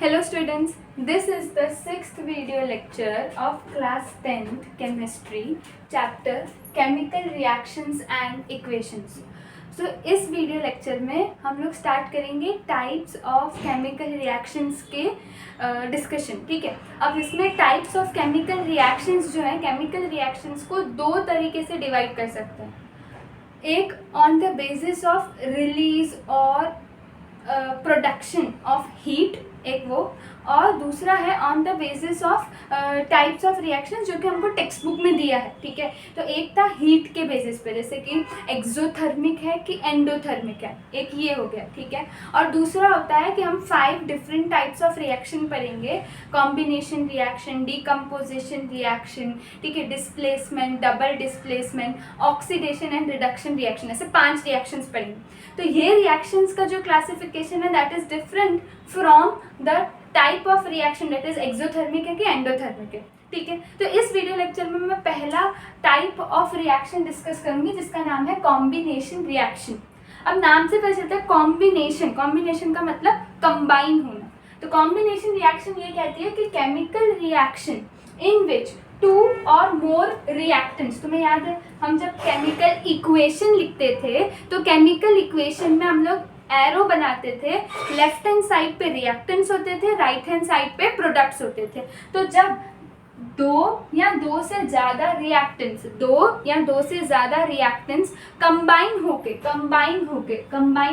Hello students, this is the 6th video lecture of class 10th chemistry chapter chemical reactions and equations. So इस video lecture में हम लोग start करेंगे types of chemical reactions के discussion. ठीक है, अब इसमें टाइप्स ऑफ केमिकल रिएक्शंस जो है, केमिकल रिएक्शंस को दो तरीके से डिवाइड कर सकते हैं. एक on the basis of release और प्रोडक्शन ऑफ हीट, एक वो, और दूसरा है on the basis of types of reaction जो कि हमको टेक्स्ट बुक में दिया है. ठीक है, तो एक था हीट के बेसिस पे, जैसे कि एक्सोथर्मिक है कि एंडोथर्मिक है, एक ये हो गया. ठीक है, और दूसरा होता है कि हम 5 डिफरेंट टाइप्स ऑफ रिएक्शन पढ़ेंगे. कॉम्बिनेशन रिएक्शन, डीकम्पोजिशन रिएक्शन, ठीक है, displacement, double displacement, oxidation and reduction reaction, ऐसे 5 रिएक्शंस पढ़ेंगे. तो ये रिएक्शंस का जो क्लासिफिकेशन है that is different from the type of reaction, that is exothermic है कि एंडोथर्मिक है. ठीक है, तो इस वीडियो लेक्चर में मैं पहला टाइप ऑफ रिएक्शन डिस्कस करूंगी जिसका नाम है कॉम्बिनेशन रिएक्शन. अब नाम से पता चलता है कॉम्बिनेशन, कॉम्बिनेशन का मतलब कंबाइन होना. तो कॉम्बिनेशन रिएक्शन ये कहती है कि chemical reaction in which 2 or more reactants. तुम्हें याद है हम जब केमिकल इक्वेशन लिखते थे तो केमिकल इक्वेशन में हम लोग एरो बनाते थे. लेफ्ट हैंड साइड पे रिएक्टेंट्स होते थे, राइट हैंड साइड पे प्रोडक्ट्स होते थे. तो जब 2 या 2 से ज़्यादा रिएक्टेंट्स, 2 या 2 से ज़्यादा रिएक्टेंट्स कंबाइन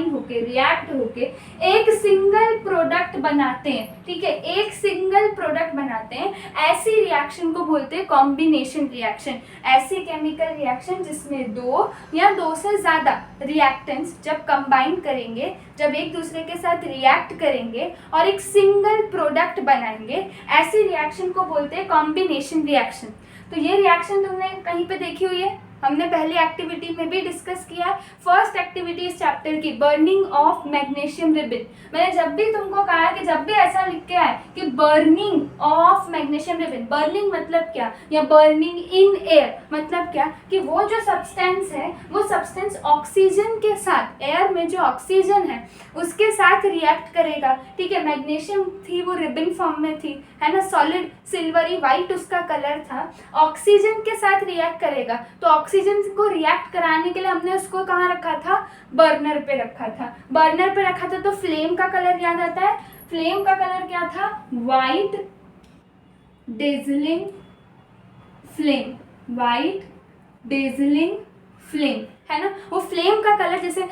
होके रिएक्ट होके एक सिंगल प्रोडक्ट बनाते हैं. ठीक है, एक सिंगल प्रोडक्ट बनाते हैं, ऐसी रिएक्शन को बोलते हैं कॉम्बिनेशन रिएक्शन. ऐसी केमिकल रिएक्शन जिसमें 2 या 2 से ज़्यादा रिएक्टेंट्स जब कंबाइन करेंगे, जब एक दूसरे के साथ रिएक्ट करेंगे और एक सिंगल प्रोडक्ट बनाएंगे, ऐसी रिएक्शन को बोलते हैं कॉम्बिनेशन रिएक्शन. तो ये रिएक्शन तुमने कहीं पे देखी हुई है, हमने पहली एक्टिविटी में भी डिस्कस किया है. फर्स्ट एक्टिविटी इस चैप्टर की बर्निंग ऑफ मैग्नीशियम रिबन. मैंने जब भी तुमको कहा कि जब भी ऐसा लिख के आए कि burning of magnesium ribbon, burning मतलब क्या, या बर्निंग इन एयर मतलब क्या, कि वो जो सब्सटेंस है वो सब्सटेंस ऑक्सीजन के साथ, एयर में जो ऑक्सीजन है उसके साथ रिएक्ट करेगा. ठीक है, मैग्नीशियम थी वो रिबन फॉर्म में थी, है ना, सॉलिड सिल्वरी वाइट उसका कलर था, ऑक्सीजन के साथ रिएक्ट करेगा. तो ऑक्सीजन को रिएक्ट कराने के लिए हमने उसको कहाँ रखा था, बर्नर पे रखा था. बर्नर पे रखा था तो फ्लेम का कलर याद आता है. फ्लेम का कलर क्या था, white dazzling flame, white dazzling flame, है ना. वो फ्लेम का कलर जैसे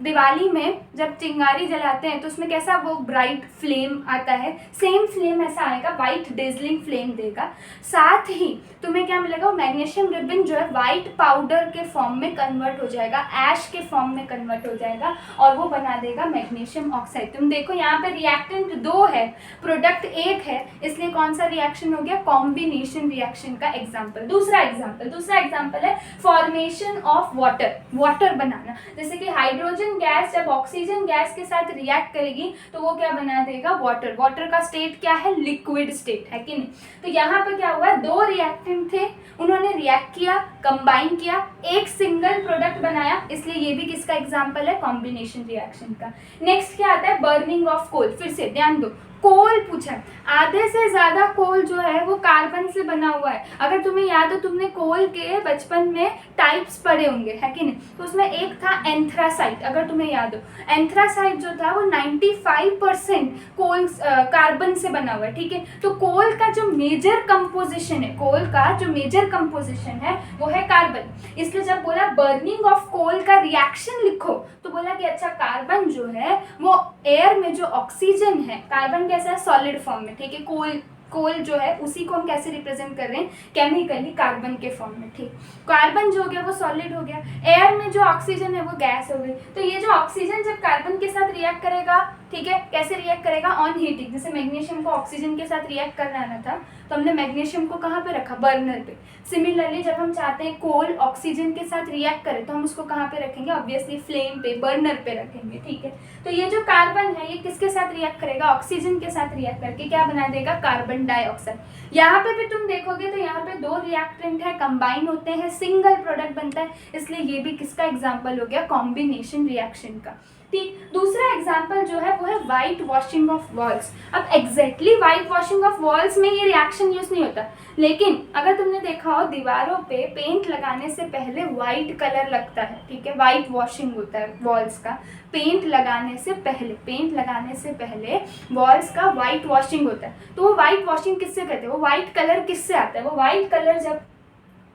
दिवाली में जब चिंगारी जलाते हैं तो उसमें कैसा वो ब्राइट फ्लेम आता है, सेम फ्लेम ऐसा आएगा, वाइट डेजलिंग फ्लेम देगा. साथ ही तुम्हें क्या मिलेगा, मैग्नीशियम रिबन जो है वाइट पाउडर के फॉर्म में कन्वर्ट हो जाएगा, ऐश के फॉर्म में कन्वर्ट हो जाएगा और वो बना देगा मैग्नीशियम ऑक्साइड. तुम देखो यहाँ पे रिएक्टेंट 2 है, प्रोडक्ट 1 है, इसलिए कौन सा रिएक्शन हो गया, कॉम्बिनेशन रिएक्शन का एग्जाम्पल. दूसरा एग्जाम्पल है फॉर्मेशन ऑफ वाटर बनाना. जैसे कि हाइड्रोजन गैस जब ऑक्सीजन गैस के साथ रिएक्ट करेगी तो वो क्या बना देगा, वाटर का स्टेट क्या है, लिक्विड स्टेट है कि नहीं. तो यहाँ पे क्या हुआ, 2 रिएक्टेंट थे, उन्होंने रिएक्ट किया, कंबाइन किया, एक सिंगल प्रोडक्ट बनाया, इसलिए ये भी किसका एग्जांपल है, कॉम्बिनेशन रिएक्शन का. नेक्स्ट क्या आता है, बर्निंग ऑफ कोल. फिर से ध्यान दो, कोल पूछा है, आधे से ज़्यादा कोल जो है वो कार्बन से बना हुआ है. अगर तुम्हें याद हो, तुमने कोल के बचपन में टाइप्स पढ़े होंगे, है कि नहीं. तो उसमें एक था एंथ्रासाइट, अगर तुम्हें याद हो. एंथ्रासाइट जो था वो 95% कोल कार्बन से बना हुआ है. ठीक है, तो कोल का जो मेजर कंपोजिशन है, वो है कार्बन. इसलिए जब बोला बर्निंग ऑफ कोल का रिएक्शन लिखो तो बोला कि अच्छा, कार्बन जो है वो एयर में जो ऑक्सीजन है, कार्बन कैसा है, सॉलिड फॉर्म में. ठीक है, कोल जो है उसी को हम कैसे रिप्रेजेंट कर रहे हैं, केमिकली कार्बन के फॉर्म में. ठीक, कार्बन जो हो गया वो सॉलिड हो गया, एयर में जो ऑक्सीजन है वो गैस हो गई. तो ये जो ऑक्सीजन जब कार्बन के साथ रिएक्ट करेगा, ठीक है, कैसे रिएक्ट करेगा, ऑन हीटिंग. जैसे मैग्नीशियम को ऑक्सीजन के साथ रिएक्ट करना था तो हमने मैग्नीशियम को कहाँ पे रखा, बर्नर पे. सिमिलरली जब हम चाहते हैं कोल ऑक्सीजन के साथ रिएक्ट करे तो हम उसको कहाँ पे रखेंगे, ऑब्वियसली फ्लेम पे, बर्नर पे रखेंगे. ठीक है, तो ये जो कार्बन है ये किसके साथ रिएक्ट करेगा, ऑक्सीजन के साथ रिएक्ट करके क्या बना देगा, कार्बन डाइऑक्साइड. यहाँ पे भी तुम देखोगे तो यहाँ पे 2 रिएक्टेंट है, कंबाइन होते हैं, सिंगल प्रोडक्ट बनता है, इसलिए ये भी किसका एग्जाम्पल हो गया, कॉम्बिनेशन रिएक्शन का. ठीक, दूसरा एग्जाम्पल जो है वो है वाइट वॉशिंग ऑफ वॉल्स। अब exactly white washing of walls में ये रिएक्शन यूज नहीं होता, लेकिन अगर तुमने देखा हो दीवारों पे पेंट लगाने से पहले वाइट कलर लगता है, ठीक है, वाइट वॉशिंग होता है वॉल्स का। पेंट लगाने से पहले वॉल्स का वाइट वॉशिंग होता है। तो वो वाइट वॉशिंग किससे कहते हैं, वो वाइट कलर किससे आता है, वो वाइट कलर जब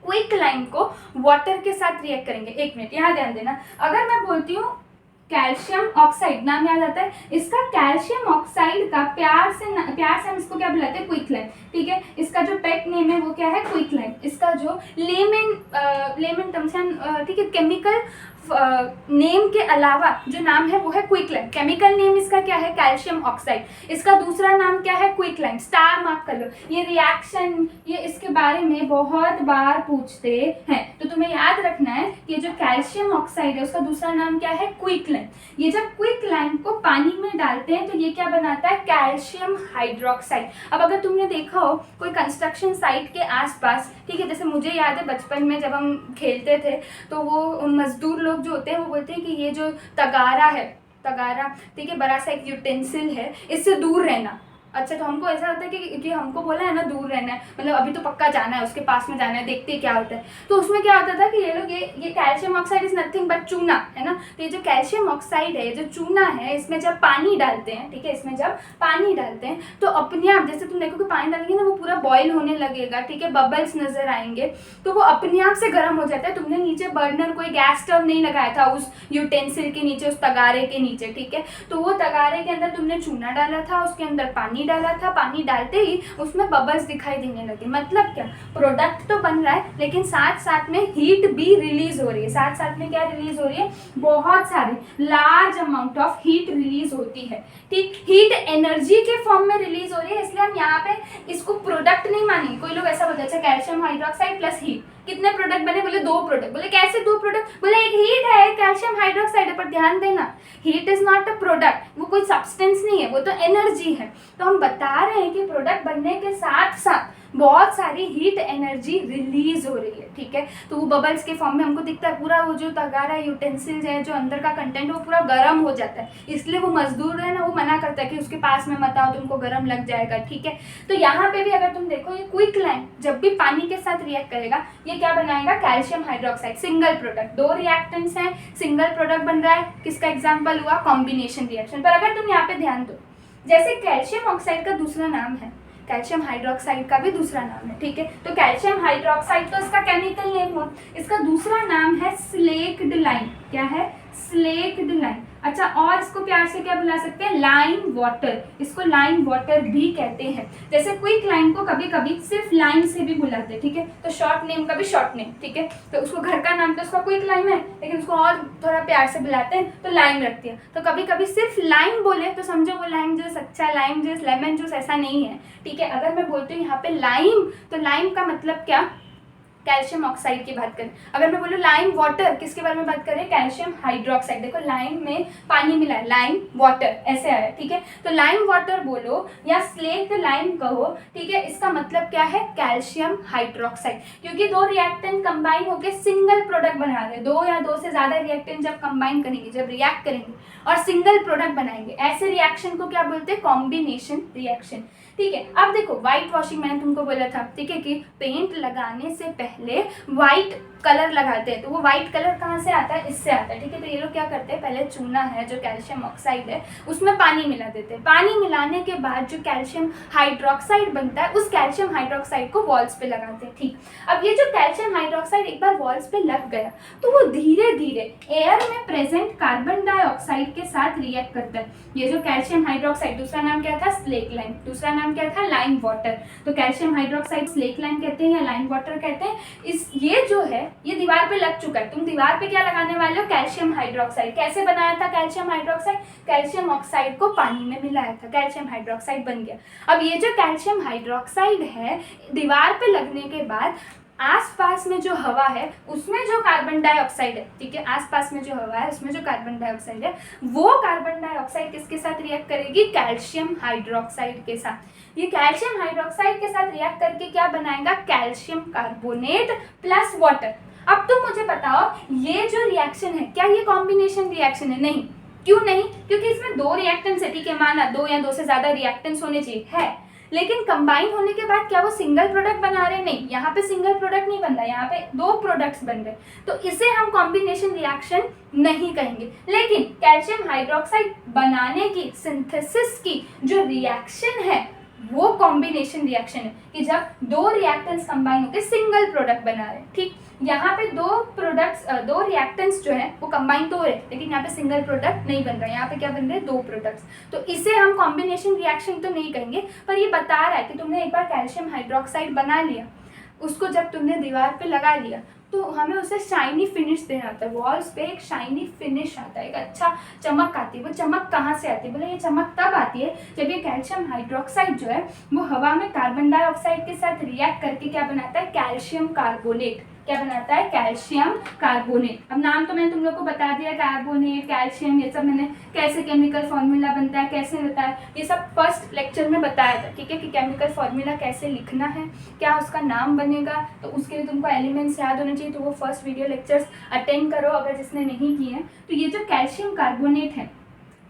क्विक लाइम को वाटर के साथ रिएक्ट करेंगे। एक मिनट यहाँ ध्यान देना, अगर मैं बोलती हूँ कैल्शियम ऑक्साइड, नाम याद आता है इसका, कैल्शियम ऑक्साइड का प्यार से हम इसको क्या बुलाते हैं, क्विक लाइम, ठीक है। इसका जो पेट नेम है वो क्या है, क्विक लाइम। इसका जो लेमन टर्म्स, ठीक है, केमिकल नेम के अलावा जो नाम है वो है क्विक लाइम। केमिकल नेम इसका क्या है, कैल्शियम ऑक्साइड। इसका दूसरा नाम क्या है, क्विक लाइम। स्टार मार्क कर लो, ये रिएक्शन, ये इसके बारे में बहुत बार पूछते हैं, तो तुम्हें याद रखना है कि ये जो कैल्शियम ऑक्साइड है उसका दूसरा नाम क्या है, क्विक लाइम। ये जब क्विक लाइम को पानी में डालते हैं तो ये क्या बनाता है, कैल्शियम हाइड्रोक्साइड। अब अगर तुमने देखा हो कोई कंस्ट्रक्शन साइट के आसपास, ठीक है, जैसे मुझे याद है बचपन में जब हम खेलते थे तो वो मजदूर लोग जो होते हैं वो बोलते हैं कि ये जो तगारा है, ठीक है, बड़ा सा एक यूटेंसिल है, इससे दूर रहना। अच्छा, तो हमको ऐसा होता है कि हमको बोला है ना दूर रहना है, मतलब अभी तो पक्का जाना है, उसके पास में जाना है, देखते हैं क्या होता है। तो उसमें क्या होता था कि ये लोग ये calcium oxide is nothing but चूना, है ना। तो ये जो कैल्शियम ऑक्साइड है, जो चूना है, इसमें जब पानी डालते हैं, ठीक है, इसमें जब पानी डालते हैं तो अपने आप, जैसे तुम देखो कि पानी डालेंगे ना वो पूरा बॉयल होने लगेगा, ठीक है, बबल्स नजर आएंगे, तो वो अपने आप से गर्म हो जाता है। तुमने नीचे बर्नर कोई गैस स्टव नहीं लगाया था उस यूटेंसिल के नीचे, उस तगारे के नीचे, ठीक है, तो वो तगारे के अंदर तुमने चूना डाला था, उसके अंदर पानी डाला था, पानी डालते ही उसमें बबल्स दिखाई देने लगे। मतलब क्या, प्रोडक्ट तो बन रहा है लेकिन साथ साथ में हीट भी रिलीज हो रही है। साथ साथ में क्या रिलीज हो रही है, बहुत सारी large amount of heat release होती है, ठीक। हीट एनर्जी के फॉर्म में रिलीज हो रही है, इसलिए हम यहाँ पे इसको प्रोडक्ट नहीं मानेंगे। कोई लोग ऐसा बोलते हैं, अच्छा कैल्शियम हाइड्रोक्साइड प्लस हीट, कितने प्रोडक्ट बने, बोले 2 प्रोडक्ट। बोले कैसे 2 प्रोडक्ट, बोले एक हीट है, एक कैल्शियम हाइड्रोक्साइड है। पर ध्यान देना, heat is not a product, वो कोई सब्सटेंस नहीं है, वो तो एनर्जी है। तो हम बता रहे हैं कि प्रोडक्ट बनने के साथ साथ बहुत सारी हीट एनर्जी रिलीज हो रही है, ठीक है। तो वो बबल्स के फॉर्म में हमको दिखता है, पूरा वो जो तगारा यूटेंसिल्स है, जो अंदर का कंटेंट वो पूरा गर्म हो जाता है। इसलिए वो मजदूर है ना, वो मना करता है कि उसके पास में मत आओ, तुमको गर्म लग जाएगा, ठीक है। तो यहाँ पे भी अगर तुम देखो, ये क्विक लाइम जब भी पानी के साथ रिएक्ट करेगा, ये क्या बनाएगा, calcium hydroxide, single product. 2 reactants हैं, सिंगल प्रोडक्ट बन रहा है, किसका एग्जाम्पल हुआ, कॉम्बिनेशन रिएक्शन। पर अगर तुम यहाँ पे ध्यान दो, जैसे कैल्शियम ऑक्साइड का दूसरा नाम है, कैल्शियम हाइड्रोक्साइड का भी दूसरा नाम है, ठीक है। तो कैल्शियम हाइड्रोक्साइड तो इसका केमिकल नेम हुआ, इसका दूसरा नाम है स्लेक्ड लाइम। क्या है, स्लेक्ड लाइम। अच्छा, और इसको प्यार से क्या बुला सकते हैं, लाइम वाटर। इसको लाइम वाटर भी कहते हैं। जैसे क्विक लाइम को कभी कभी सिर्फ लाइम से भी बुलाते हैं, ठीक है, तो शॉर्ट नेम का भी शॉर्ट नेम, ठीक है। तो उसको घर का नाम तो उसका क्विक लाइम है, लेकिन उसको और थोड़ा प्यार से बुलाते हैं तो लाइम रखती है। तो कभी कभी सिर्फ लाइम बोले तो समझो वो लाइम जूस, अच्छा लाइम जूस, लेमन जूस, ऐसा नहीं है, ठीक है। अगर मैं बोलती हूँ यहाँ पे लाइम, तो लाइम का मतलब क्या, कैल्शियम ऑक्साइड की बात करें। अगर मैं बोलूँ लाइम वाटर, किसके बारे में बात करें, कैल्शियम हाइड्रोक्साइड। देखो लाइम में पानी मिला है, लाइम वाटर ऐसे आया, ठीक है। तो लाइम वाटर बोलो या स्लेक्ड लाइम कहो, ठीक है, इसका मतलब क्या है, कैल्शियम हाइड्रोक्साइड। क्योंकि 2 रिएक्टेंट कंबाइन होकर सिंगल प्रोडक्ट बना रहे हैं। 2 या 2 से ज़्यादा रिएक्टेंट जब कंबाइन करेंगे, जब रिएक्ट करेंगे और सिंगल प्रोडक्ट बनाएंगे, ऐसे रिएक्शन को क्या बोलते हैं, कॉम्बिनेशन रिएक्शन, ठीक है। अब देखो व्हाइट वॉशिंग मैंने तुमको बोला था, ठीक है, कि पेंट लगाने से पहले व्हाइट कलर लगाते हैं। तो वो व्हाइट कलर कहाँ से आता है, इससे आता है, ठीक है। तो ये लोग क्या करते हैं, पहले चूना है जो कैल्शियम ऑक्साइड है उसमें पानी मिला देते हैं। पानी मिलाने के बाद जो कैल्शियम हाइड्रोक्साइड बनता है, उस कैल्शियम हाइड्रोक्साइड को वॉल्स पे लगाते हैं, ठीक। अब ये जो कैल्शियम हाइड्रोक्साइड एक बार वॉल्स पे लग गया तो वो धीरे धीरे एयर में प्रेजेंट कार्बन डाइऑक्साइड के साथ रिएक्ट करता है। ये जो कैल्शियम हाइड्रोक्साइड, दूसरा नाम क्या था, स्लेक लाइम, दूसरा नाम क्या था, लाइम वाटर। तो कैल्शियम हाइड्रोक्साइड स्लेक लाइम कहते हैं या लाइम वाटर कहते हैं। ये जो है ये दीवार पे लग चुका है, तुम दीवार पे क्या लगाने वाले हो, कैल्शियम हाइड्रोक्साइड। कैसे बनाया था कैल्शियम हाइड्रोक्साइड, कैल्शियम ऑक्साइड को पानी में मिलाया था, कैल्शियम हाइड्रोक्साइड बन गया। अब ये जो कैल्शियम हाइड्रोक्साइड है, दीवार पे लगने के बाद आसपास में जो हवा है उसमें जो कार्बन डाइऑक्साइड है, ठीक है, आसपास में जो हवा है उसमें जो कार्बन डाइऑक्साइड है, वो कार्बन डाइऑक्साइड किसके साथ रिएक्ट करेगी, कैल्शियम हाइड्रोक्साइड के साथ। ये कैल्शियम हाइड्रोक्साइड के साथ रिएक्ट करके क्या बनाएगा, कैल्शियम कार्बोनेट प्लस वाटर। अब तुम मुझे बताओ, ये जो रिएक्शन है क्या ये कॉम्बिनेशन रिएक्शन है, नहीं, क्यों नहीं? क्योंकि इसमें 2 रिएक्टेंट्स है, ठीक है, माना 2 या 2 से ज़्यादा रिएक्टेंट्स होने चाहिए, है, लेकिन कंबाइन होने के बाद क्या वो सिंगल प्रोडक्ट बना रहे? नहीं, यहाँ पे सिंगल प्रोडक्ट नहीं बन रहा, यहाँ पे 2 प्रोडक्ट्स बन रहे, तो इसे हम कॉम्बिनेशन रिएक्शन नहीं कहेंगे। लेकिन कैल्शियम हाइड्रोक्साइड बनाने की, सिंथेसिस की जो रिएक्शन है वो कॉम्बिनेशन रिएक्शन है, कि जब 2 रिएक्टेंट्स कंबाइन होकर सिंगल प्रोडक्ट बना रहे हैं, ठीक। यहाँ पे 2 रिएक्टेंट्स जो है वो कंबाइन तो हो रहे, लेकिन यहाँ पे सिंगल प्रोडक्ट नहीं बन रहा है, यहाँ पे क्या बन रहे हैं? 2 प्रोडक्ट्स। तो इसे हम कॉम्बिनेशन रिएक्शन तो नहीं कहेंगे, पर ये बता रहा है कि तुमने एक बार कैल्शियम हाइड्रोक्साइड बना लिया, उसको जब तुमने दीवार पे लगा लिया तो हमें उसे शाइनी फिनिश देना होता है, वॉल्स पे एक शाइनी फिनिश आता है, एक अच्छा चमक आती है। वो चमक कहाँ से आती है? बोले ये चमक तब आती है जब ये कैल्शियम हाइड्रोक्साइड जो है वो हवा में कार्बन डाइऑक्साइड के साथ रिएक्ट करके क्या बनाता है? Calcium carbonate. क्या बनाता है? Calcium carbonate. अब नाम तो मैंने तुम लोग को बता दिया, कार्बोनेट, कैल्शियम, ये सब मैंने कैसे केमिकल फॉर्मूला बनता है, कैसे बताया, ये सब फर्स्ट लेक्चर में बताया था, ठीक है, कि केमिकल फॉर्मूला कैसे लिखना है, क्या उसका नाम बनेगा, तो उसके लिए तुमको एलिमेंट्स याद होने चाहिए। तो वो फर्स्ट वीडियो लेक्चर्स अटेंड करो अगर जिसने नहीं किए हैं। तो ये जो कैल्शियम कार्बोनेट है,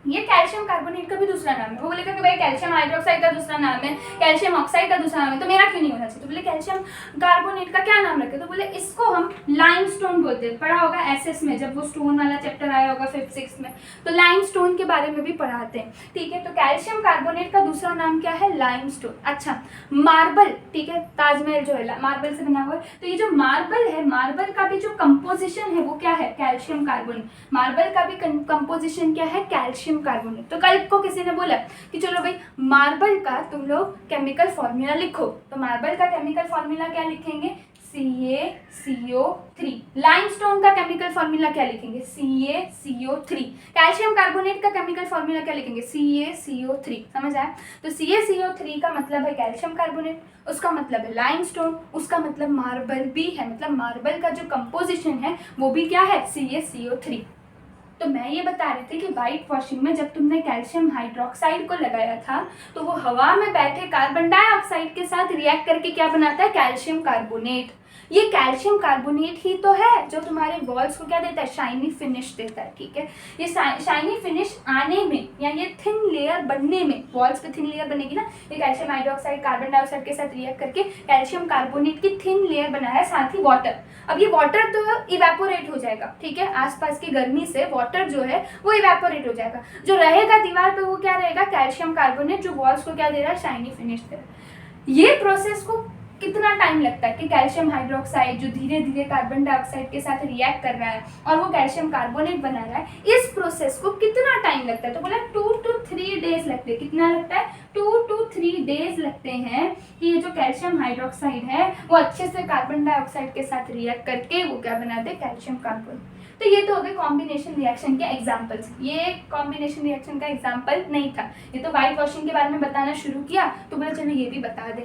ये कैल्शियम कार्बोनेट का भी दूसरा नाम है। वो बोलेगा कि भाई कैल्शियम हाइड्रोक्साइड का दूसरा नाम है, कैल्शियम ऑक्साइड का दूसरा नाम है, तो मेरा क्यों नहीं होना चाहिए? तो बोले कैल्शियम कार्बोनेट का क्या नाम रखे? तो बोले इसको हम लाइमस्टोन बोलते हैं। पढ़ा होगा एसएस में, जब वो स्टोन वाला चैप्टर आया होगा 5th 6th में, तो लाइमस्टोन के बारे में भी पढ़ाते हैं, ठीक है। तो कैल्शियम कार्बोनेट का दूसरा नाम क्या है? लाइमस्टोन। अच्छा, मार्बल, ठीक है, ताजमहल जो है मार्बल से बना हुआ है, तो ये जो मार्बल है, मार्बल का भी जो कंपोजिशन है वो क्या है? Calcium carbonate. मार्बल का भी कंपोजिशन क्या है? Calcium carbonate. तो कल को किसी ने बोला कि चलो भाई मार्बल का तुम लोग केमिकल फॉर्मूला लिखो, तो मार्बल का केमिकल फॉर्मूला क्या लिखेंगे? CaCO3। लाइमस्टोन का केमिकल फॉर्मूला क्या लिखेंगे? CaCO3। कैल्शियम कार्बोनेट का केमिकल फॉर्मूला क्या लिखेंगे? CaCO3। समझ आया? तो CaCO3 का मतलब है कैल्शियम कार्बोनेट, उसका मतलब है लाइमस्टोन, उसका मतलब मार्बल भी है, मतलब मार्बल का जो कंपोजिशन है वो भी क्या है? CaCO3। तो मैं ये बता रही थी कि वाइट वॉशिंग में जब तुमने कैल्शियम हाइड्रोक्साइड को लगाया था तो वो हवा में बैठे कार्बन डाइऑक्साइड के साथ रिएक्ट करके क्या बनाता है? Calcium carbonate. ये कैल्शियम कार्बोनेट ही तो है जो तुम्हारे वॉल्स को क्या देता है? शाइनी फिनिश देता है, ठीक है। ये शाइनी फिनिश आने में या ये थिन लेयर बनने में, वॉल्स पे थिन लेयर बनेगी ना, ये कैल्शियम हाइड्रोक्साइड कार्बन डाइऑक्साइड के साथ रिएक्ट करके कैल्शियम कार्बोनेट की थिन लेयर बनाया, साथ ही वाटर। अब ये वाटर तो इवेपोरेट हो जाएगा, ठीक है, आसपास की गर्मी से वाटर जो है वो इवेपोरेट हो जाएगा, जो रहेगा दीवार पे वो क्या रहेगा? कैल्शियम कार्बोनेट, जो वॉल्स को क्या दे रहा है? शाइनी फिनिश दे रहा है। ये प्रोसेस को कितना टाइम लगता है कि कैल्शियम हाइड्रोक्साइड जो धीरे धीरे कार्बन डाइऑक्साइड के साथ रिएक्ट कर रहा है और वो कैल्शियम कार्बोनेट बना रहा है, इस प्रोसेस को कितना टाइम लगता है? तो बोला 2 to 3 डेज लगते हैं। कितना लगता है? 2 to 3 डेज लगते हैं कि ये जो कैल्शियम हाइड्रोक्साइड है वो अच्छे से कार्बन डाइऑक्साइड के साथ रिएक्ट करके वो क्या बना दे? Calcium carbonate. तो ये तो हो गए कॉम्बिनेशन रिएक्शन के एग्जाम्पल्स। ये कॉम्बिनेशन रिएक्शन का एग्जाम्पल नहीं था, ये तो वाइट वॉशिंग के बारे में बताना शुरू किया तो बोला चलो ये भी बता दें,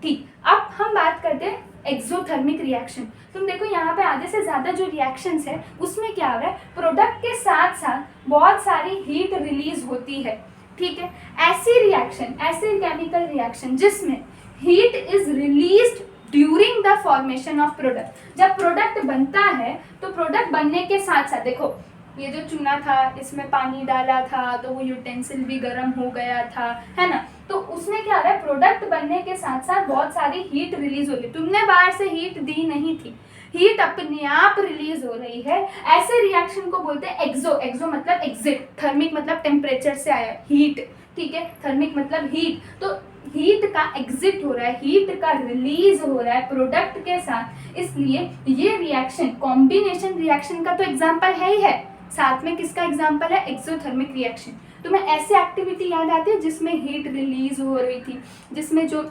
ठीक। अब हम बात करते हैं एक्सोथर्मिक रिएक्शन। तुम देखो यहाँ पे आधे से ज़्यादा जो रिएक्शंस है उसमें क्या हो रहा है? प्रोडक्ट के साथ साथ बहुत सारी हीट रिलीज होती है, ठीक है। ऐसी रिएक्शन, ऐसे केमिकल रिएक्शन जिसमें heat is released during the formation of product. जब प्रोडक्ट बनता है तो प्रोडक्ट बनने के साथ साथ देखो ये जो चूना था इसमें पानी डाला था तो वो यूटेंसिल भी गर्म हो गया था, है ना। तो उसमें क्या हो रहा है? प्रोडक्ट बनने के साथ साथ बहुत सारी हीट रिलीज हो रही, तुमने बाहर से हीट दी नहीं थी, हीट अपने आप रिलीज हो रही है। ऐसे रिएक्शन को बोलते हैं एक्सो। एक्सो मतलब एग्जिट, थर्मिक मतलब टेम्परेचर से आया हीट, ठीक है, थर्मिक मतलब हीट। तो हीट का एग्जिट हो रहा है, हीट का रिलीज हो रहा है प्रोडक्ट के साथ, इसलिए ये रिएक्शन कॉम्बिनेशन रिएक्शन का तो एग्जाम्पल है ही है, साथ में किसका एग्जाम्पल है? Exothermic reaction. तुम्हें ऐसे एक्टिविटी याद आती है जिसमें हीट रिलीज हो रही थी, जिसमें जो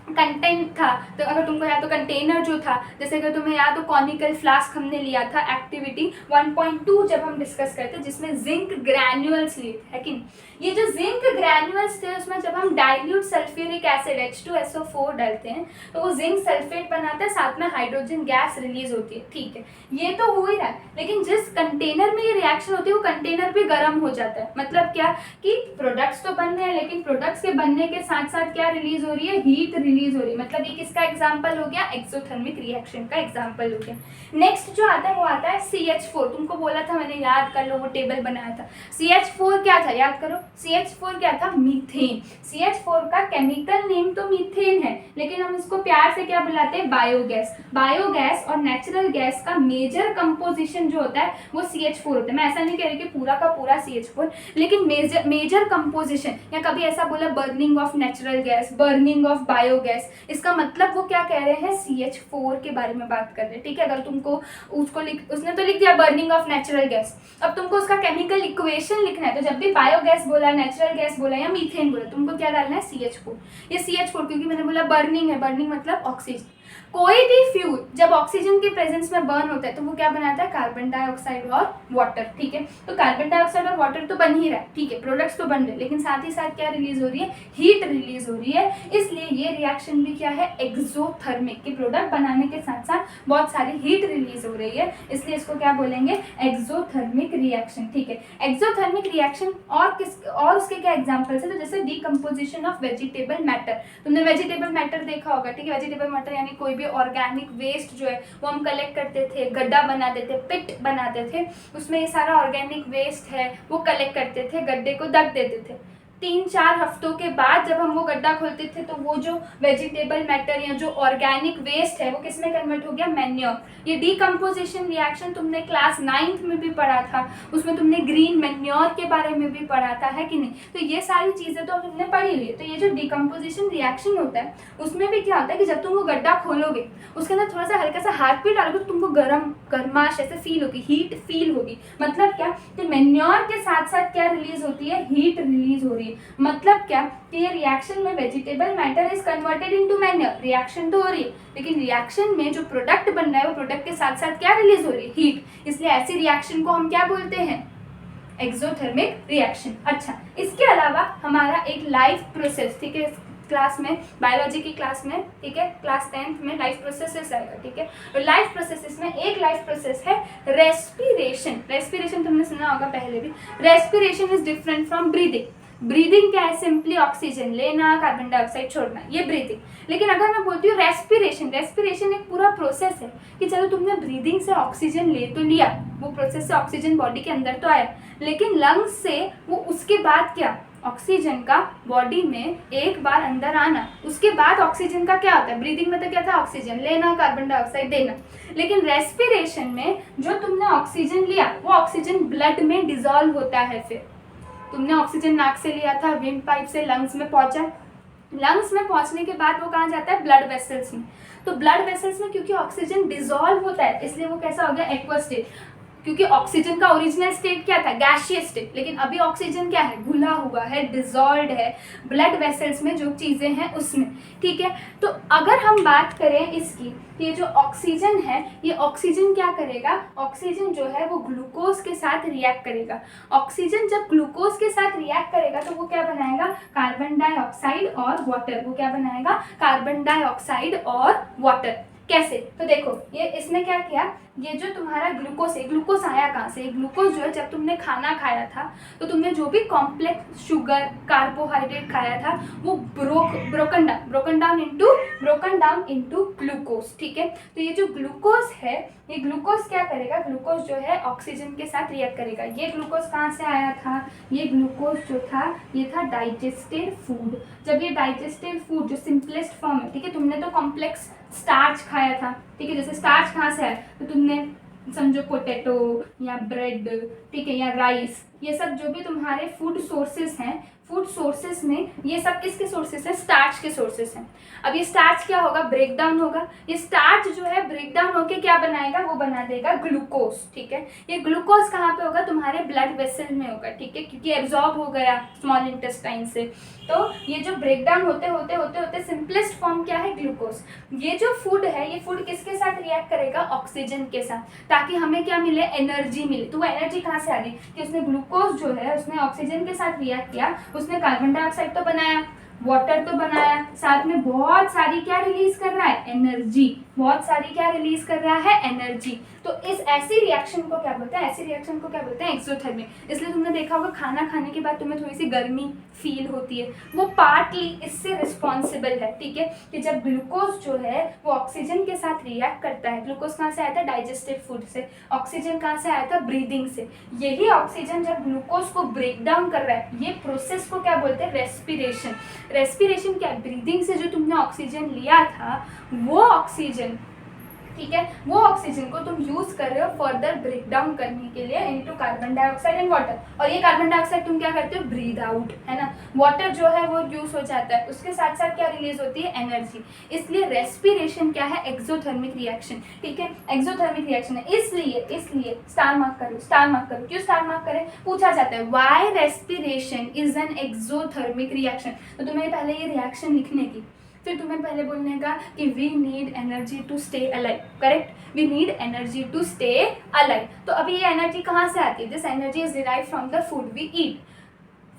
कंटेंट था, तो अगर तुमको याद तो कंटेनर जो था, जैसे अगर तुम्हें याद तो कॉनिकल फ्लास्क हमने लिया था एक्टिविटी 1.2 जब हम डिस्कस करते जिसमें जिंक ग्रैन्युअल्स लिए है कि ये जो जिंक ग्रैन्युअल्स थे उसमें जब हम डाइल्यूट सल्फ्यूरिक एसिड H2SO4 डालते हैं तो वो जिंक सल्फेट बनाता है, साथ में हाइड्रोजन गैस रिलीज होती है, ठीक है। ये तो हो ही रहा है, लेकिन जिस कंटेनर में ये रिएक्शन होती है वो कंटेनर भी गर्म हो जाता है। मतलब क्या कि प्रोडक्ट्स तो बन रहे हैं लेकिन प्रोडक्ट्स के बनने के साथ साथ क्या रिलीज हो रही है? हीट रिलीज रिलीज हो रही है, मतलब ये किसका एग्जाम्पल हो गया, एक्सोथर्मिक रिएक्शन का एग्जाम्पल हो गया। नेक्स्ट जो आता है वो आता है CH4। तुमको बोला था मैंने, याद कर लो, वो टेबल बनाया था। CH4 क्या था, याद करो, CH4 क्या था, मीथेन। CH4 का केमिकल नेम तो मीथेन है, लेकिन हम इसको प्यार से क्या बुलाते हैं, बायोगैस। बायोगैस और नेचुरल गैस का मेजर कंपोजिशन जो होता है वो CH4 होता है। मैं ऐसा नहीं कह रही कि पूरा का पूरा CH4, लेकिन मेजर कंपोजिशन, या कभी ऐसा बोला burning of natural gas, burning of biogas, इसका मतलब वो क्या कह रहे हैं, CH4 के बारे में बात कर रहे हैं। ठीक है, अगर तुमको उसको उसने तो लिख दिया बर्निंग ऑफ नेचुरल गैस, अब तुमको उसका केमिकल इक्वेशन लिखना है, तो जब भी बायोगैस बोला, नेचुरल गैस बोला या मीथेन बोला, तुमको क्या डालना है, CH4। ये CH4 क्योंकि मैंने बोला बर्निंग है, बर्निंग मतलब ऑक्सीजन। कोई भी फ्यूल जब ऑक्सीजन के प्रेजेंस में बर्न होता है तो वो क्या बनाता है, कार्बन डाइऑक्साइड और वाटर। ठीक है, तो कार्बन डाइऑक्साइड और वाटर तो बन ही रहा है, ठीक है, प्रोडक्ट्स तो बन रहे हैं, लेकिन साथ ही साथ क्या रिलीज हो रही है, हीट रिलीज हो रही है। इसलिए ये रिएक्शन भी क्या है, एक्सोथर्मिक, के प्रोडक्ट बनाने के साथ साथ बहुत सारी हीट रिलीज हो रही है, इसलिए इसको क्या बोलेंगे, एक्सोथर्मिक रिएक्शन। ठीक है, एक्सोथर्मिक रिएक्शन और उसके क्या एग्जाम्पल्स है, तो जैसे डीकम्पोजिशन ऑफ वेजिटेबल मैटर। तुमने वेजिटेबल मैटर देखा होगा, ठीक है, वेजिटेबल मैटर यानी कोई भी ऑर्गेनिक वेस्ट जो है वो हम कलेक्ट करते थे, गड्ढा बनाते थे, पिट बनाते थे, उसमें ये सारा ऑर्गेनिक वेस्ट है वो कलेक्ट करते थे, गड्ढे को ढक देते थे। 3-4 हफ्तों के बाद जब हम वो गड्ढा खोलते थे तो वो जो वेजिटेबल मैटर या जो ऑर्गेनिक वेस्ट है वो किस में कन्वर्ट हो गया, मैन्योर। ये डीकम्पोजिशन रिएक्शन तुमने क्लास 9th में भी पढ़ा था, उसमें तुमने ग्रीन मैन्योर के बारे में भी पढ़ा था, है कि नहीं। तो ये सारी चीज़ें तो तुमने पढ़ी हुई है। तो ये जो डीकम्पोजिशन रिएक्शन होता है उसमें भी क्या होता है कि जब तुम वो गड्ढा खोलोगे उसके अंदर थोड़ा सा हल्का सा हाथ भी डालोगे तो तुमको गर्माश ऐसे फील होगी, हीट फील होगी। मतलब क्या कि मैन्योर के साथ साथ क्या रिलीज होती है, हीट रिलीज हो रही है। मतलब क्या कि ये रिएक्शन में vegetable matter is converted into manure, reaction तो हो रही है लेकिन रिएक्शन में जो प्रोडक्ट बन रहा है वो प्रोडक्ट के साथ साथ क्या रिलीज हो रही है, हीट। इसलिए ऐसी रिएक्शन को हम क्या बोलते हैं, एक्सोथर्मिक रिएक्शन। अच्छा, इसके अलावा हमारा एक लाइफ प्रोसेस, ठीक है, क्लास में, बायोलॉजी की क्लास में, ठीक है, क्लास 10th में लाइफ प्रोसेसेस आएगा। ठीक है, तो लाइफ प्रोसेसेस में एक लाइफ प्रोसेस है रेस्पिरेशन। रेस्पिरेशन तुमने सुना होगा पहले भी। Respiration is different from breathing. Breathing क्या है, सिंपली ऑक्सीजन लेना, कार्बन डाइऑक्साइड छोड़ना, ये ब्रीदिंग। लेकिन अगर मैं बोलती हूँ रेस्पिरेशन, रेस्पिरेशन एक पूरा प्रोसेस है कि चलो तुमने ब्रीदिंग से ऑक्सीजन ले तो लिया, वो प्रोसेस से ऑक्सीजन बॉडी के अंदर तो आया, लेकिन लंग्स से वो उसके बाद क्या, ऑक्सीजन का बॉडी में एक बार अंदर आना, उसके बाद ऑक्सीजन का क्या होता है, ब्रीदिंग में तो क्या था, ऑक्सीजन लेना, कार्बन डाइऑक्साइड देना। लेकिन रेस्पिरेशन में जो तुमने ऑक्सीजन लिया वो ऑक्सीजन ब्लड में डिजॉल्व होता है। फिर तुमने ऑक्सीजन नाक से लिया था, विंड पाइप से लंग्स में पहुंचा, लंग्स में पहुंचने के बाद वो कहाँ जाता है, ब्लड वेसल्स में। तो ब्लड वेसल्स में क्योंकि ऑक्सीजन डिजॉल्व होता है इसलिए वो कैसा हो गया, एक्वस स्टेट। क्योंकि ऑक्सीजन का ओरिजिनल स्टेट क्या था, गैसियस स्टेट, लेकिन अभी ऑक्सीजन क्या है, घुला हुआ है, डिजॉल्व है ब्लड वेसल्स में जो चीज़ें हैं उसमें। ठीक है, तो अगर हम बात करें इसकी, ये जो ऑक्सीजन है ये ऑक्सीजन क्या करेगा, ऑक्सीजन जो है वो ग्लूकोज के साथ रिएक्ट करेगा। ऑक्सीजन जब ग्लूकोज के साथ रिएक्ट करेगा तो वो क्या बनाएगा, कार्बन डाइऑक्साइड और वाटर। वो क्या बनाएगा, कार्बन डाइऑक्साइड और वाटर। कैसे, तो देखो ये इसने क्या किया, ये जो तुम्हारा ग्लूकोज है, ग्लूकोज आया कहाँ से, ग्लूकोज जो है जब तुमने खाना खाया था तो तुमने जो भी कॉम्प्लेक्स शुगर कार्बोहाइड्रेट खाया था वो ब्रोकन डाउन इनटू ग्लूकोज। ठीक है, तो ये जो ग्लूकोज है ये ग्लूकोज क्या करेगा, ग्लूकोज जो है ऑक्सीजन के साथ रिएक्ट करेगा। ये ग्लूकोज कहाँ से आया था, ये ग्लूकोज जो था ये था डाइजेस्टेड फूड। जब ये डाइजेस्टेड फूड जो सिंपलेस्ट फॉर्म है, ठीक है, तुमने तो कॉम्प्लेक्स स्टार्च खाया था, ठीक है, जैसे स्टार्च कहाँ से आया, तो तुमने समझो पोटैटो या ब्रेड, ठीक है, या राइस, ये सब जो भी तुम्हारे फूड सोर्सेस हैं, फूड सोर्सेस में ये सब किसके सोर्सेस हैं, स्टार्च के सोर्सेस हैं। अब ये स्टार्च क्या होगा, ब्रेक डाउन होगा। ये स्टार्च जो है ब्रेक डाउन होके क्या बनाएगा, वो बना देगा ग्लूकोज। ठीक है, ये ग्लूकोज कहाँ पे होगा, तुम्हारे ब्लड वेसल में होगा। ठीक है, क्योंकि एब्जॉर्ब हो गया स्मॉल इंटेस्टाइन से। तो ये जो ब्रेक डाउन होते होते सिंपलेस्ट फॉर्म क्या है, ग्लूकोज। ये जो फूड है ये फूड किसके साथ रिएक्ट करेगा, ऑक्सीजन के साथ, ताकि हमें क्या मिले, एनर्जी मिले। तो वो एनर्जी कहाँ से आ गई कि उसने ग्लूकोज जो है उसने ऑक्सीजन के साथ रिएक्ट किया, उसने कार्बन डाइऑक्साइड तो बनाया, वाटर तो बनाया, साथ में बहुत सारी क्या रिलीज कर रहा है, एनर्जी। बहुत सारी क्या रिलीज कर रहा है, एनर्जी। तो इस ऐसी रिएक्शन को क्या बोलते हैं, ऐसी रिएक्शन को क्या बोलते हैं, एक्सोथर्मिक। इसलिए तुमने देखा होगा खाना खाने के बाद तुम्हें थोड़ी सी गर्मी फील होती है, वो पार्टली इससे रिस्पॉन्सिबल है, ठीक है, कि जब ग्लूकोज जो है वो ऑक्सीजन के साथ रिएक्ट करता है। ग्लूकोज कहाँ से आया था, डाइजेस्टिव फूड से। ऑक्सीजन कहाँ से आया था, ब्रीदिंग से। यही ऑक्सीजन जब ग्लूकोज को ब्रेक डाउन कर रहा है, ये प्रोसेस को क्या बोलते हैं, रेस्पिरेशन। रेस्पिरेशन क्या, ब्रीदिंग से जो तुमने ऑक्सीजन लिया था वो ऑक्सीजन, ठीक है, वो ऑक्सीजन को तुम यूज कर रहे हो फर्दर ब्रेक डाउन करने के लिए into carbon dioxide and water. और ये कार्बन डाइऑक्साइड तुम क्या करते हो, ब्रीद आउट, है ना। वाटर जो है वो यूज हो जाता है, उसके साथ साथ क्या रिलीज होती है, एनर्जी। इसलिए रेस्पिरेशन क्या है, एक्सोथर्मिक रिएक्शन, ठीक है, एक्सोथर्मिक रिएक्शन है। इसलिए स्टार मार्क करो, स्टार मार्क करो। क्यों स्टार मार्क करें, पूछा जाता है why respiration is an exothermic reaction. तो तुम्हें पहले ये रिएक्शन लिखने की, फिर तुम्हें पहले बोलने का कि we need energy to stay alive, correct, we need energy to stay alive. तो अभी ये एनर्जी कहाँ से आती है, this energy is derive from the food we eat.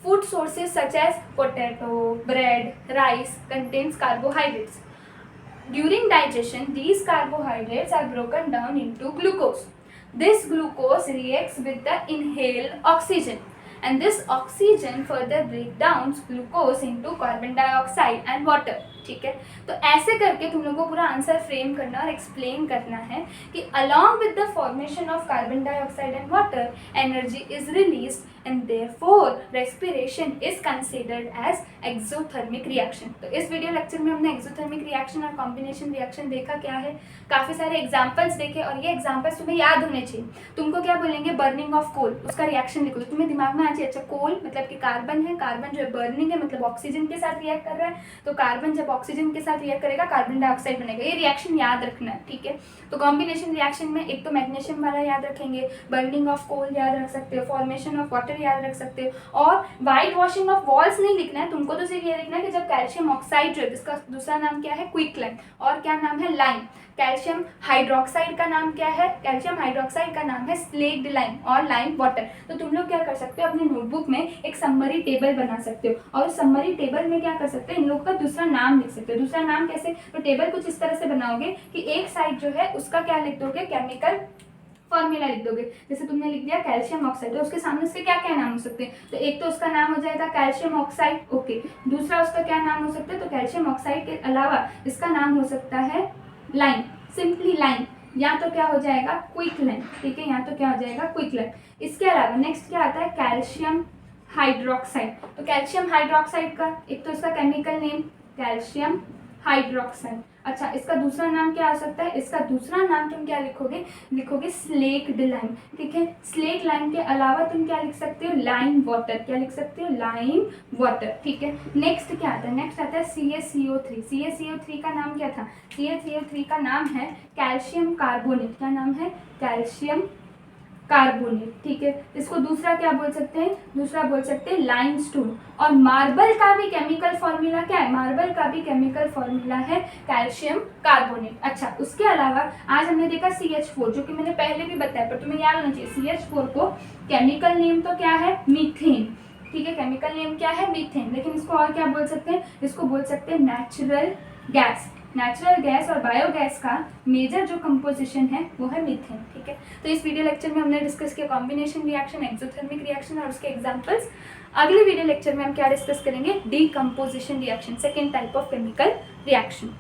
Food sources such as potato, bread, rice contains carbohydrates. During digestion, these carbohydrates are broken down into glucose. This glucose reacts with the inhaled oxygen, and this oxygen further breaks down glucose into carbon dioxide and water. ठीक है, तो ऐसे करके तुम लोगों को पूरा answer frame करना और एक्सप्लेन करना है कि along with the formation of carbon dioxide and water, energy is released and therefore respiration is considered as exothermic reaction. तो इस वीडियो लेक्चर में हमने एक्सोथर्मिक रिएक्शन और कॉम्बिनेशन रिएक्शन देखा क्या है, काफ़ी सारे एग्जाम्पल्स देखे, और ये एग्जाम्पल्स तुम्हें याद होने चाहिए। तुमको क्या बोलेंगे, बर्निंग ऑफ कोल, उसका रिएक्शन लिखो, तो तुम्हें दिमाग में आ चाहिए, अच्छा कोल मतलब कि कार्बन है, कार्बन जो है बर्निंग है मतलब ऑक्सीजन के साथ रिएक्ट कर रहा है, तो कार्बन जब ऑक्सीजन के साथ रिएक्ट करेगा कार्बन डाइऑक्साइड बनेगा। ये रिएक्शन याद रखना है, ठीक है। तो कॉम्बिनेशन रिएक्शन में एक तो मैग्नीशियम वाला याद रखेंगे, बर्निंग ऑफ कोल याद रख सकते हो, फॉर्मेशन ऑफ वाटर याद रख सकते हो, और वाइट वॉशिंग ऑफ वॉल्स नहीं लिखना है तुमको, तो सिर्फ ये लिखना है कि जब कैल्शियम ऑक्साइड जो है, जिसका दूसरा नाम क्या है, क्विकलाइम, और क्या नाम है, लाइम। कैल्शियम हाइड्रोक्साइड का नाम क्या है, कैल्शियम हाइड्रोक्साइड का नाम है स्लेक्ड लाइम, और लाइम वाटर। तो तुम लोग क्या कर सकते हो, अपनी नोटबुक में एक समरी टेबल बना सकते हो, और समरी टेबल में क्या कर सकते हो, इन लोगों का दूसरा नाम लिख सकते हो। दूसरा नाम कैसे, तो टेबल कुछ इस तरह से बनाओगे कि एक साइड जो है उसका क्या लिख दोगे, केमिकल फॉर्मूला लिख दोगे। जैसे तुमने लिख दिया कैल्शियम ऑक्साइड, तो उसके सामने उसके क्या क्या नाम हो सकते हैं, तो एक तो उसका नाम हो जाएगा कैल्शियम ऑक्साइड, ओके। दूसरा उसका क्या नाम हो सकता है, तो कैल्शियम ऑक्साइड के अलावा इसका नाम हो सकता है लाइम, सिंपली लाइम, या तो क्या हो जाएगा क्विक लाइम, ठीक है, या तो क्या हो जाएगा क्विक लाइम। इसके अलावा नेक्स्ट क्या आता है, कैल्शियम हाइड्रोक्साइड। तो कैल्शियम हाइड्रोक्साइड का एक तो इसका केमिकल नेम कैल्शियम हाइड्रोक्साइड। अच्छा, इसका दूसरा नाम क्या हो सकता है, इसका दूसरा नाम तुम क्या लिखोगे, लिखोगे स्लेक्ड लाइम, ठीक है। स्लेक्ड लाइम के अलावा तुम क्या लिख सकते हो, लाइम वाटर, क्या लिख सकते हो, लाइम वाटर, ठीक है। नेक्स्ट क्या आता है, नेक्स्ट आता है CaCO3। CaCO3 का नाम क्या था, CaCO3 का नाम है कैल्शियम कार्बोनेट। क्या नाम है, कैल्शियम कार्बोनेट, ठीक है। इसको दूसरा क्या बोल सकते हैं, दूसरा बोल सकते हैं लाइमस्टोन। और मार्बल का भी केमिकल फॉर्मूला क्या है, मार्बल का भी केमिकल फॉर्मूला है कैल्शियम कार्बोनेट। अच्छा, उसके अलावा आज हमने देखा CH4, जो कि मैंने पहले भी बताया पर तुम्हें याद होना चाहिए। CH4 को केमिकल नेम तो क्या है, मीथेन, ठीक है, केमिकल नेम क्या है, मीथेन। लेकिन इसको और क्या बोल सकते हैं, इसको बोल सकते हैं नेचुरल गैस। नेचुरल गैस और बायोगैस का मेजर जो कंपोजिशन है वो है मीथेन, ठीक है। तो इस वीडियो लेक्चर में हमने डिस्कस किया कॉम्बिनेशन रिएक्शन, एक्सोथर्मिक रिएक्शन और उसके एग्जांपल्स। अगले वीडियो लेक्चर में हम क्या डिस्कस करेंगे, decomposition reaction, second type of chemical reaction.